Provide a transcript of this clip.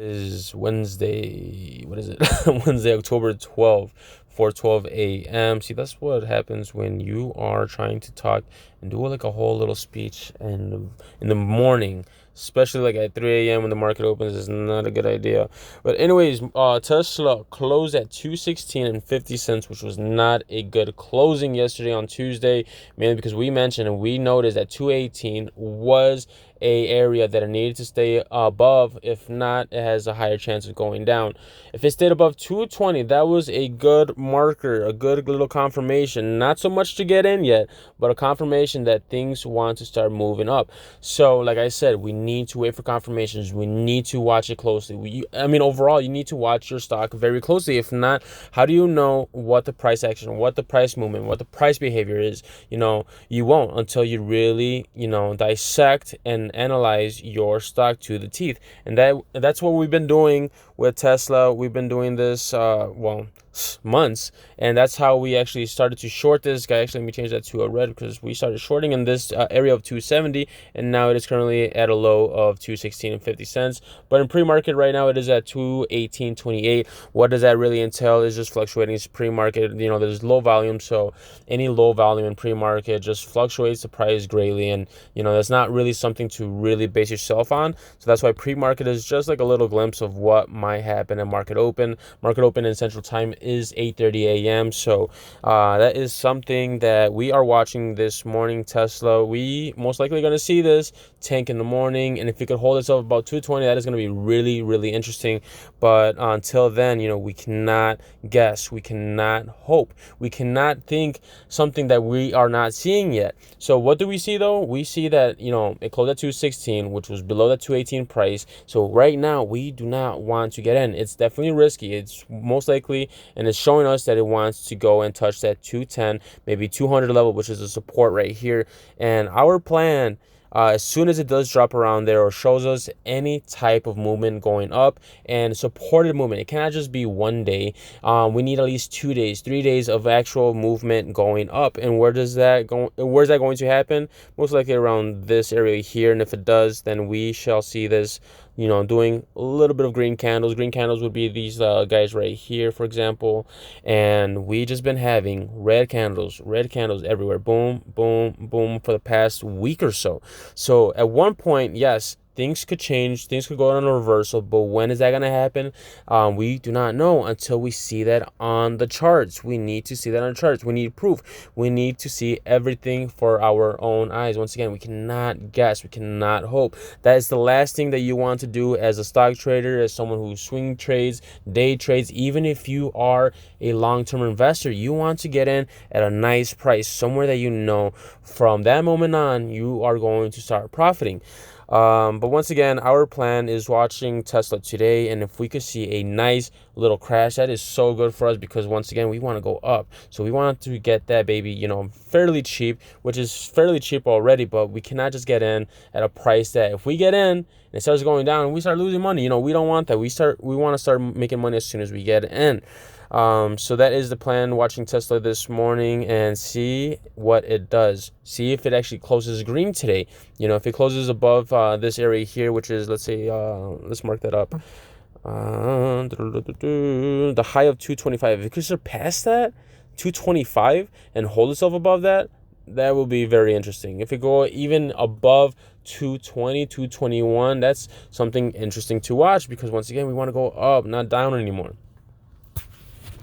Is Wednesday, what is it? Wednesday, October 12th, 4:12 a.m. See, that's what happens when you are trying to talk and do like a whole little speech in the morning, especially like at 3 a.m. when the market opens is not a good idea. But anyways, Tesla closed at 216 and 50 cents, which was not a good closing yesterday on Tuesday, mainly because we mentioned and we noticed that 218 was a area that it needed to stay above. If not, it has a higher chance of going down. If it stayed above 220, that was a good marker, a good little confirmation. Not so much to get in yet, but a confirmation that things want to start moving up. So like I said, we need to wait for confirmations. We need to watch it closely. Overall, you need to watch your stock very closely. If not, how do you know what the price action, what the price movement, what the price behavior is? You won't until you really, dissect and analyze your stock to the teeth. And that's what we've been doing with Tesla. We've been doing this months, and that's how we actually started to short this guy. Actually, let me change that to a red because we started shorting in this area of 270, and now it is currently at a low of 216 and 50 cents. But in pre-market right now, it is at 218.28. What does that really entail? Is just fluctuating. It's pre-market. There's low volume, so any low volume in pre-market just fluctuates the price greatly, and that's not really something to really base yourself on. So that's why pre-market is just like a little glimpse of what might happen at market open. Market open in Central Time is 8:30 a.m. So that is something that we are watching this morning. Tesla, we most likely going to see this tank in the morning, and if it could hold itself about 220, that is going to be really, really interesting. But until then, we cannot guess, we cannot hope, we cannot think something that we are not seeing yet. So what do we see though? We see that it closed at 216, which was below the 218 price. So right now we do not want to get in. It's definitely risky. It's most likely, and it's showing us that it wants to go and touch that 210, maybe 200 level, which is a support right here. And our plan, as soon as it does drop around there or shows us any type of movement going up and supported movement, it cannot just be one day. We need at least 2 days, 3 days of actual movement going up. And where's that going to happen? Most likely around this area here. And if it does, then we shall see this doing a little bit of green candles. Green candles would be these guys right here, for example. And we just been having red candles everywhere. Boom, boom, boom for the past week or so. So at one point, yes, things could change, things could go on a reversal, but when is that going to happen? We do not know until we see that on the charts. We need to see that on the charts. We need proof. We need to see everything for our own eyes. Once again, we cannot guess. We cannot hope. That is the last thing that you want to do as a stock trader, as someone who swing trades, day trades. Even if you are a long-term investor, you want to get in at a nice price, somewhere that from that moment on, you are going to start profiting. But once again, our plan is watching Tesla today, and if we could see a nice little crash, that is so good for us because once again, we want to go up. So we want to get that baby, fairly cheap, which is fairly cheap already, but we cannot just get in at a price that if we get in and it starts going down, we start losing money. We don't want that. We want to start making money as soon as we get in. So that is the plan, watching Tesla this morning and see what it does. See if it actually closes green today. If it closes above this area here, which is, let's say, let's mark that up. The high of 225. If it could surpass that, 225, and hold itself above that, that will be very interesting. If it go even above 220, 221, that's something interesting to watch because once again, we want to go up, not down anymore.